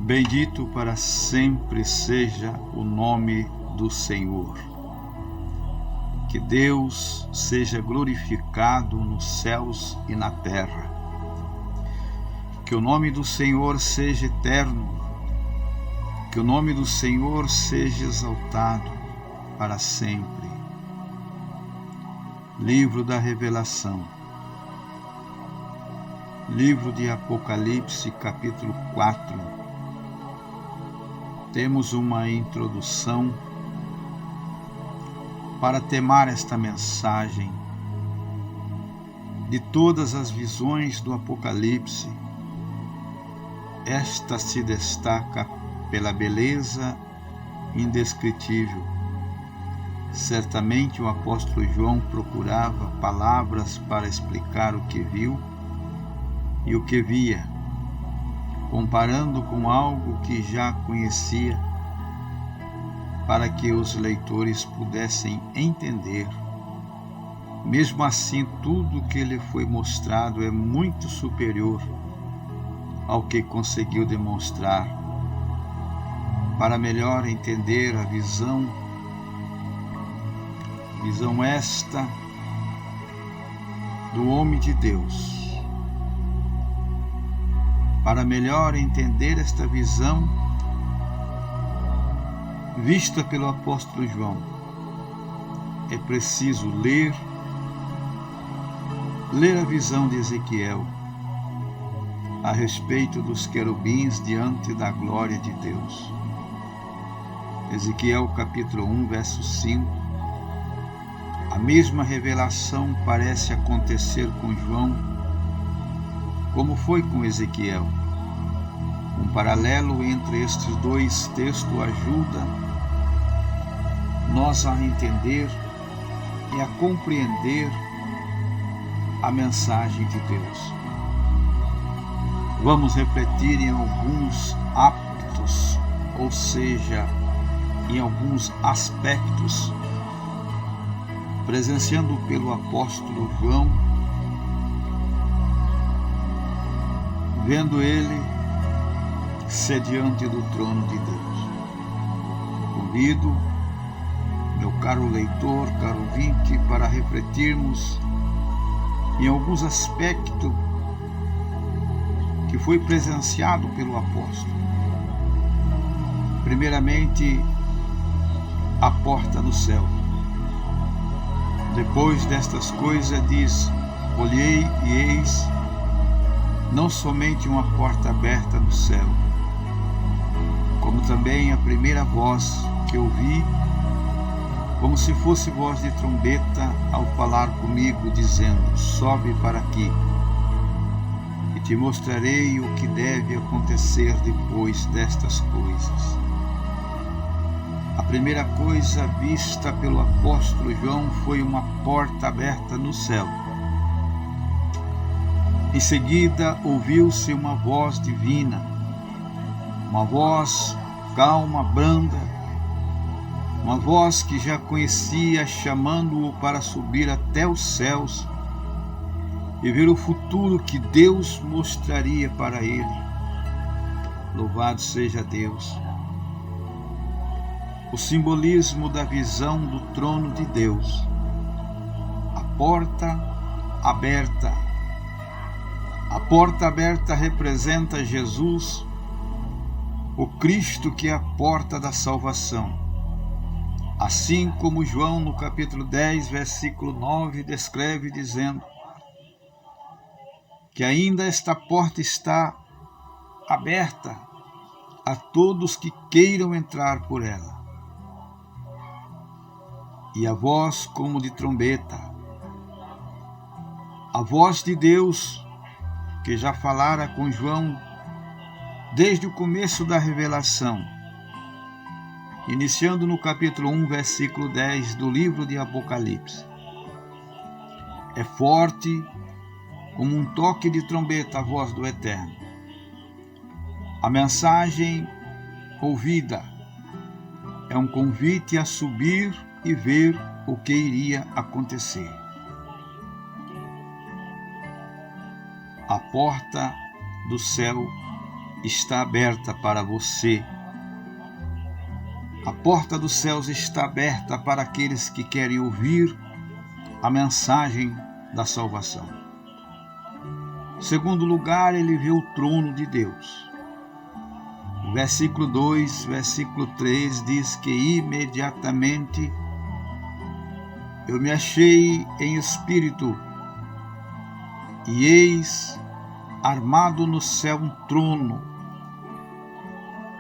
Bendito para sempre seja o nome do Senhor. Que Deus seja glorificado nos céus e na terra. Que o nome do Senhor seja eterno. Que o nome do Senhor seja exaltado para sempre. Livro da Revelação. Livro de Apocalipse, capítulo 4. Temos uma introdução para temar esta mensagem. De todas as visões do Apocalipse, esta se destaca pela beleza indescritível. Certamente o apóstolo João procurava palavras para explicar o que viu e o que via, comparando com algo que já conhecia, para que os leitores pudessem entender. Mesmo assim, tudo que lhe foi mostrado é muito superior ao que conseguiu demonstrar. Para melhor entender a visão esta do homem de Deus, para melhor entender esta visão vista pelo apóstolo João, é preciso ler a visão de Ezequiel a respeito dos querubins diante da glória de Deus. Ezequiel capítulo 1, verso 5. A mesma revelação parece acontecer com João, como foi com Ezequiel. Um paralelo entre estes dois textos ajuda nós a entender e a compreender a mensagem de Deus. Vamos refletir em alguns hábitos, ou seja, em alguns aspectos, presenciando pelo apóstolo João, vendo ele ser diante do trono de Deus. Convido meu caro leitor, caro ouvinte, para refletirmos em alguns aspectos que foi presenciado pelo apóstolo. Primeiramente, a porta do céu. Depois destas coisas diz: olhei e eis não somente uma porta aberta no céu, como também a primeira voz que ouvi, como se fosse voz de trombeta, ao falar comigo, dizendo: sobe para aqui, e te mostrarei o que deve acontecer depois destas coisas. A primeira coisa vista pelo apóstolo João foi uma porta aberta no céu. Em seguida, ouviu-se uma voz divina, uma voz calma, branda, uma voz que já conhecia, chamando-o para subir até os céus e ver o futuro que Deus mostraria para ele. Louvado seja Deus! O simbolismo da visão do trono de Deus. A porta aberta. A porta aberta representa Jesus, o Cristo, que é a porta da salvação. Assim como João, no capítulo 10, versículo 9, descreve dizendo que ainda esta porta está aberta a todos que queiram entrar por ela. E a voz como de trombeta, a voz de Deus, que já falara com João desde o começo da revelação, iniciando no capítulo 1, versículo 10 do livro de Apocalipse. É forte como um toque de trombeta a voz do Eterno. A mensagem ouvida é um convite a subir e ver o que iria acontecer. A porta do céu está aberta para você. A porta dos céus está aberta para aqueles que querem ouvir a mensagem da salvação. Segundo lugar, ele vê o trono de Deus. Versículo 2, versículo 3 diz que imediatamente eu me achei em espírito, e eis armado no céu um trono,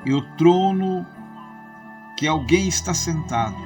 e o trono que alguém está sentado,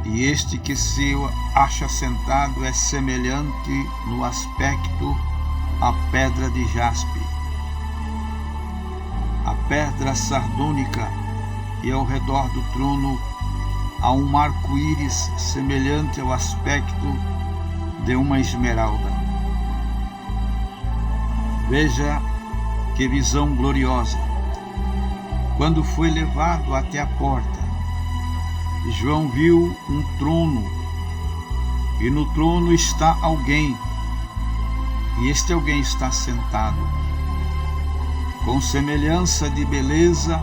e este que se acha sentado é semelhante no aspecto à pedra de jaspe, a pedra sardônica, e ao redor do trono há um arco-íris semelhante ao aspecto de uma esmeralda. Veja que visão gloriosa! Quando foi levado até a porta, João viu um trono, e no trono está alguém, e este alguém está sentado, com semelhança de beleza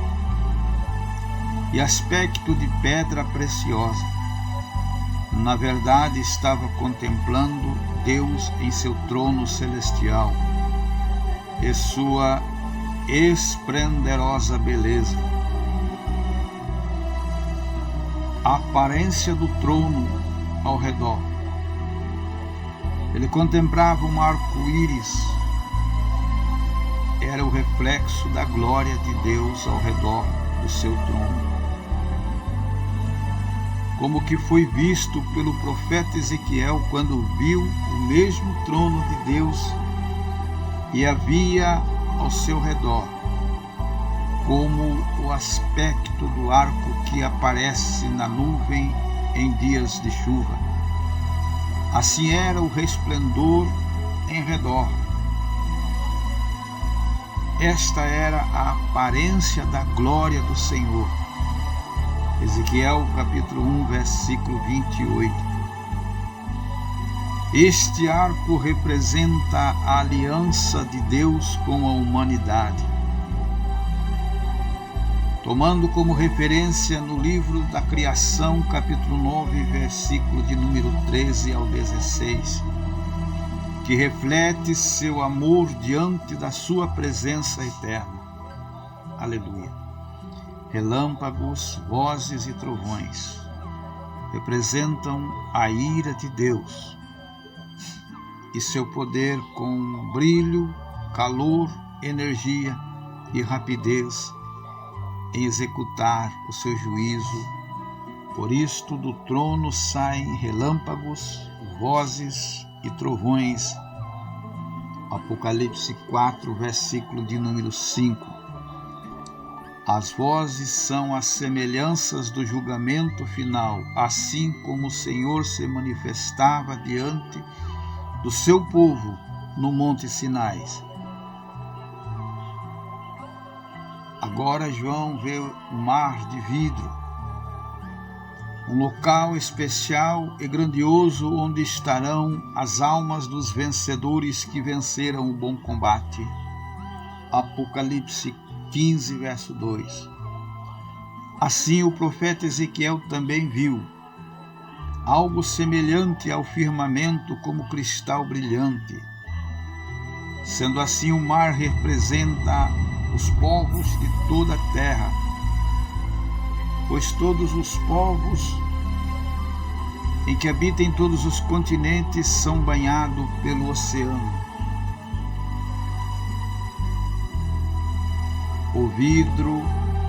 e aspecto de pedra preciosa. Na verdade, estava contemplando Deus em seu trono celestial e sua esplendorosa beleza. A aparência do trono ao redor. Ele contemplava um arco-íris. Era o reflexo da glória de Deus ao redor do seu trono. Como que foi visto pelo profeta Ezequiel quando viu o mesmo trono de Deus e havia ao seu redor como o aspecto do arco que aparece na nuvem em dias de chuva. Assim era o resplendor em redor. Esta era a aparência da glória do Senhor. Ezequiel capítulo 1, versículo 28. Este arco representa a aliança de Deus com a humanidade. Tomando como referência no livro da Criação, capítulo 9, versículo de número 13 ao 16, que reflete seu amor diante da sua presença eterna. Aleluia. Relâmpagos, vozes e trovões representam a ira de Deus e seu poder com brilho, calor, energia e rapidez em executar o seu juízo. Por isto do trono saem relâmpagos, vozes e trovões. Apocalipse 4, versículo de número 5. As vozes são as semelhanças do julgamento final, assim como o Senhor se manifestava diante do seu povo no Monte Sinai. Agora João vê um mar de vidro, um local especial e grandioso onde estarão as almas dos vencedores que venceram o bom combate. Apocalipse 15, verso 2. Assim o profeta Ezequiel também viu algo semelhante ao firmamento como cristal brilhante. Sendo assim, o mar representa os povos de toda a terra, pois todos os povos em que habitam todos os continentes são banhados pelo oceano. O vidro,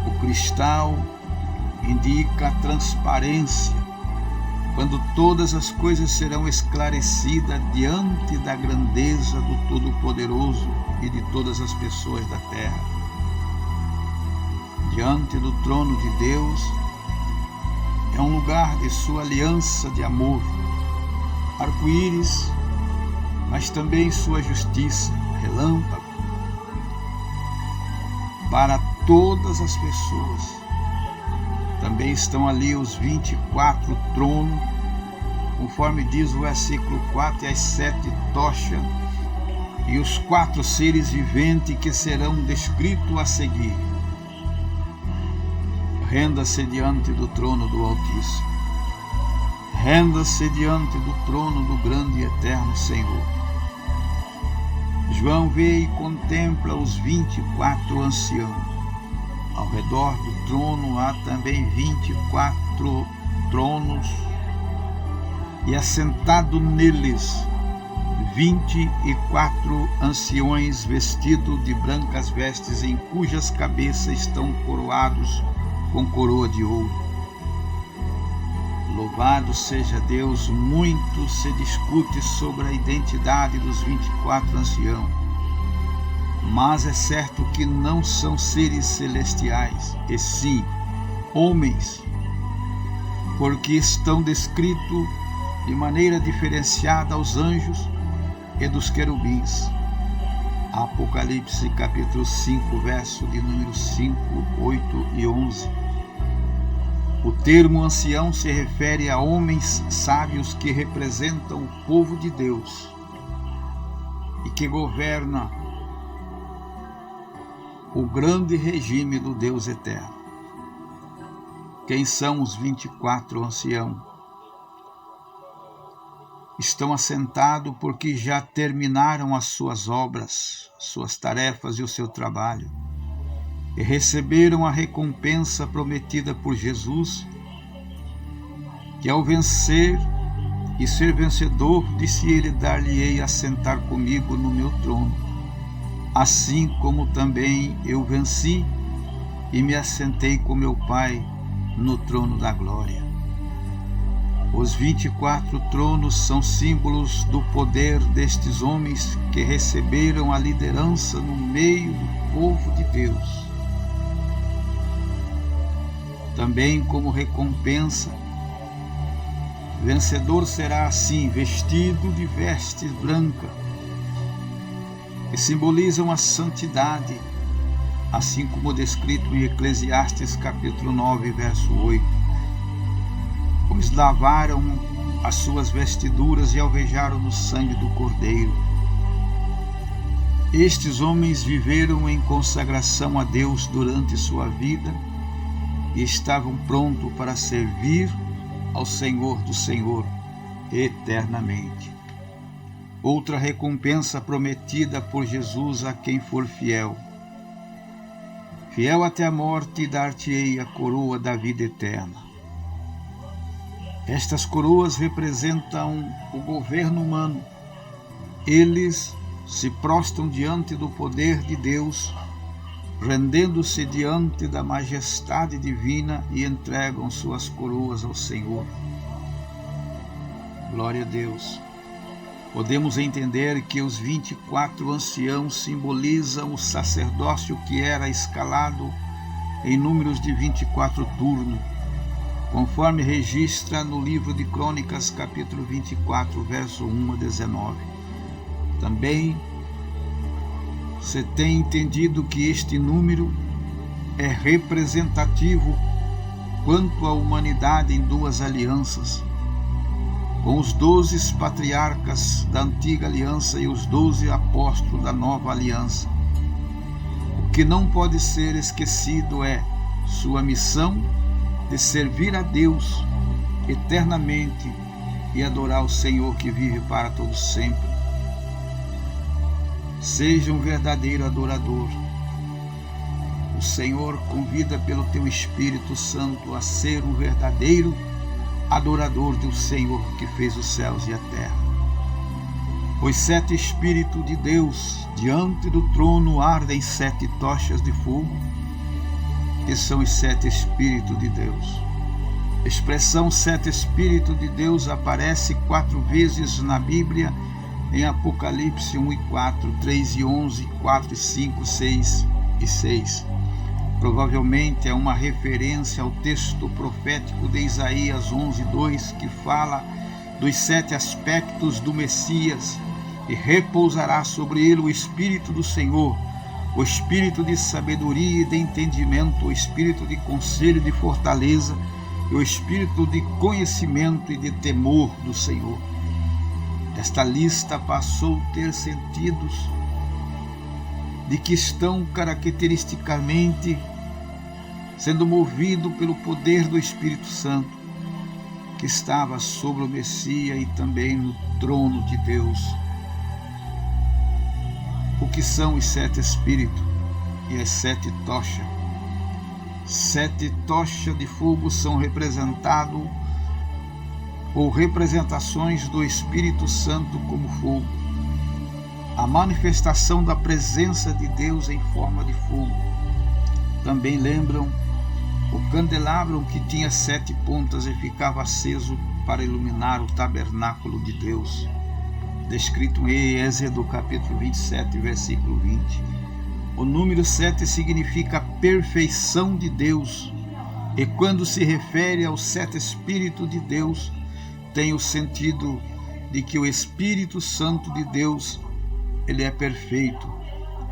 o cristal, indica a transparência, quando todas as coisas serão esclarecidas diante da grandeza do Todo-Poderoso e de todas as pessoas da terra. Diante do trono de Deus é um lugar de sua aliança de amor, arco-íris, mas também sua justiça, relâmpago, para todas as pessoas. Também estão ali os 24 tronos, conforme diz o versículo 4, e as 7 tochas e os 4 seres viventes que serão descritos a seguir. Renda-se diante do trono do Altíssimo. Renda-se diante do trono do grande e eterno Senhor. João vê e contempla os 24 anciãos. Ao redor do trono há também 24 tronos, e assentado neles 24 anciões vestidos de brancas vestes, em cujas cabeças estão coroados com coroa de ouro. Louvado seja Deus! Muito se discute sobre a identidade dos 24 anciãos, mas é certo que não são seres celestiais, e sim homens, porque estão descritos de maneira diferenciada aos anjos e dos querubins. Apocalipse capítulo 5, verso de número 5, 8 e 11. O termo ancião se refere a homens sábios que representam o povo de Deus e que governa o grande regime do Deus eterno. Quem são os 24 anciãos? Estão assentados porque já terminaram as suas obras, suas tarefas e o seu trabalho, e receberam a recompensa prometida por Jesus, que ao vencer e ser vencedor, disse ele, dar-lhe-ei a sentar comigo no meu trono, assim como também eu venci e me assentei com meu Pai no trono da glória. Os 24 tronos são símbolos do poder destes homens que receberam a liderança no meio do povo de Deus. Também como recompensa, vencedor será assim, vestido de vestes brancas, que simbolizam a santidade, assim como descrito em Eclesiastes capítulo 9, verso 8. Pois lavaram as suas vestiduras e alvejaram no sangue do Cordeiro. Estes homens viveram em consagração a Deus durante sua vida e estavam prontos para servir ao Senhor do Senhor eternamente. Outra recompensa prometida por Jesus a quem for fiel. Fiel até a morte, dar-te-ei a coroa da vida eterna. Estas coroas representam o governo humano. Eles se prostram diante do poder de Deus, rendendo-se diante da majestade divina e entregam suas coroas ao Senhor. Glória a Deus! Podemos entender que os 24 anciãos simbolizam o sacerdócio que era escalado em números de 24 turnos, conforme registra no livro de Crônicas, capítulo 24, verso 1 a 19. Também você tem entendido que este número é representativo quanto à humanidade em 2 alianças, com os 12 patriarcas da antiga aliança e os 12 apóstolos da nova aliança. O que não pode ser esquecido é sua missão de servir a Deus eternamente e adorar o Senhor que vive para todos sempre. Seja um verdadeiro adorador. O Senhor convida pelo teu Espírito Santo a ser um verdadeiro adorador do Senhor que fez os céus e a terra. Os 7 Espíritos de Deus, diante do trono ardem 7 tochas de fogo, que são os 7 Espíritos de Deus. A expressão 7 Espíritos de Deus aparece 4 vezes na Bíblia, em Apocalipse 1 e 4, 3 e 11, 4 e 5, 6 e 6. Provavelmente é uma referência ao texto profético de Isaías 11, 2, que fala dos 7 aspectos do Messias, e repousará sobre ele o Espírito do Senhor, o Espírito de sabedoria e de entendimento, o Espírito de conselho e de fortaleza, e o Espírito de conhecimento e de temor do Senhor. esta lista passou a ter sentidos de que estão caracteristicamente sendo movido pelo poder do Espírito Santo, que estava sobre o Messias e também no trono de Deus. O que são os 7 Espíritos e as 7 tochas? 7 tochas de fogo são representados ou representações do Espírito Santo como fogo, a manifestação da presença de Deus em forma de fogo. Também lembram o candelabro que tinha 7 pontas e ficava aceso para iluminar o tabernáculo de Deus, descrito em Êxodo capítulo 27, versículo 20. O número 7 significa a perfeição de Deus, e quando se refere aos 7 Espíritos de Deus, tem o sentido de que o Espírito Santo de Deus, ele é perfeito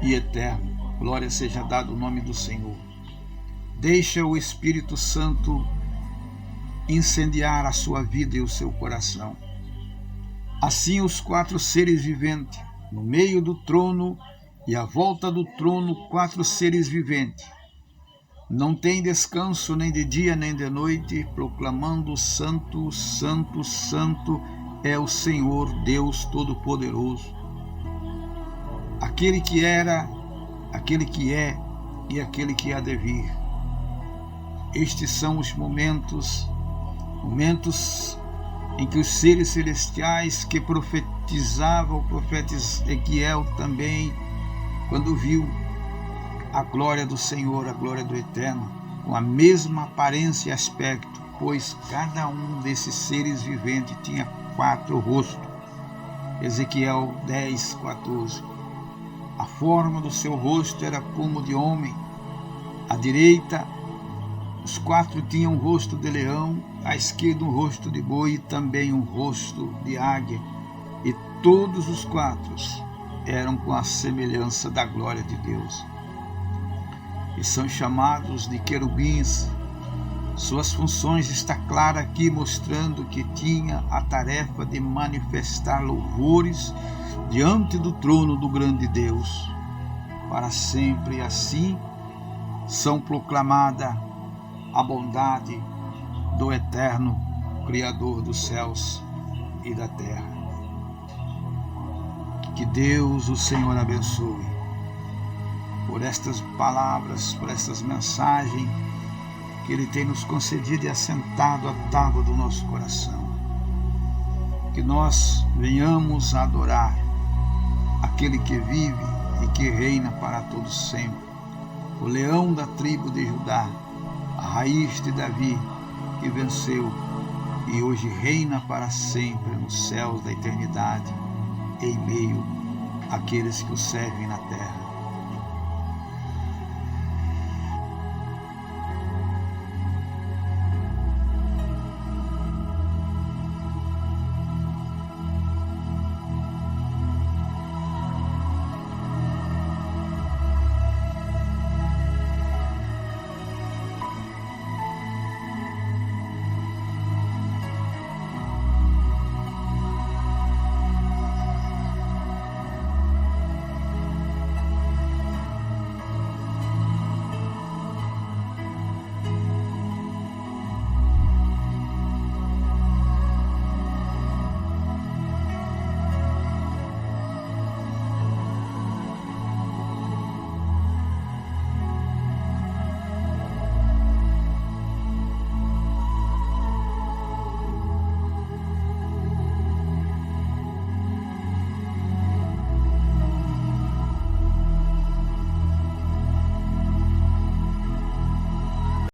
e eterno. Glória seja dado o nome do Senhor. Deixa o Espírito Santo incendiar a sua vida e o seu coração. Assim os 4 seres viventes, no meio do trono e à volta do trono, 4 seres viventes, não tem descanso nem de dia nem de noite, proclamando: Santo, Santo, Santo é o Senhor Deus Todo-Poderoso, aquele que era, aquele que é e aquele que há de vir. Estes são os momentos em que os seres celestiais que profetizavam, o profeta Ezequiel também, quando viu a glória do Senhor, a glória do Eterno, com a mesma aparência e aspecto, pois cada um desses seres viventes tinha 4 rostos. Ezequiel 10, 14. A forma do seu rosto era como de homem. À direita, os 4 tinham um rosto de leão, à esquerda um rosto de boi e também um rosto de águia. E todos os 4 eram com a semelhança da glória de Deus. E são chamados de querubins. Suas funções está clara aqui, mostrando que tinha a tarefa de manifestar louvores diante do trono do grande Deus. Para sempre assim são proclamada a bondade do eterno Criador dos céus e da terra. Que Deus, o Senhor, abençoe por estas palavras, por estas mensagens que Ele tem nos concedido e assentado à tábua do nosso coração. Que nós venhamos a adorar aquele que vive e que reina para todos sempre, o leão da tribo de Judá, a raiz de Davi, que venceu e hoje reina para sempre nos céus da eternidade, em meio àqueles que o servem na terra.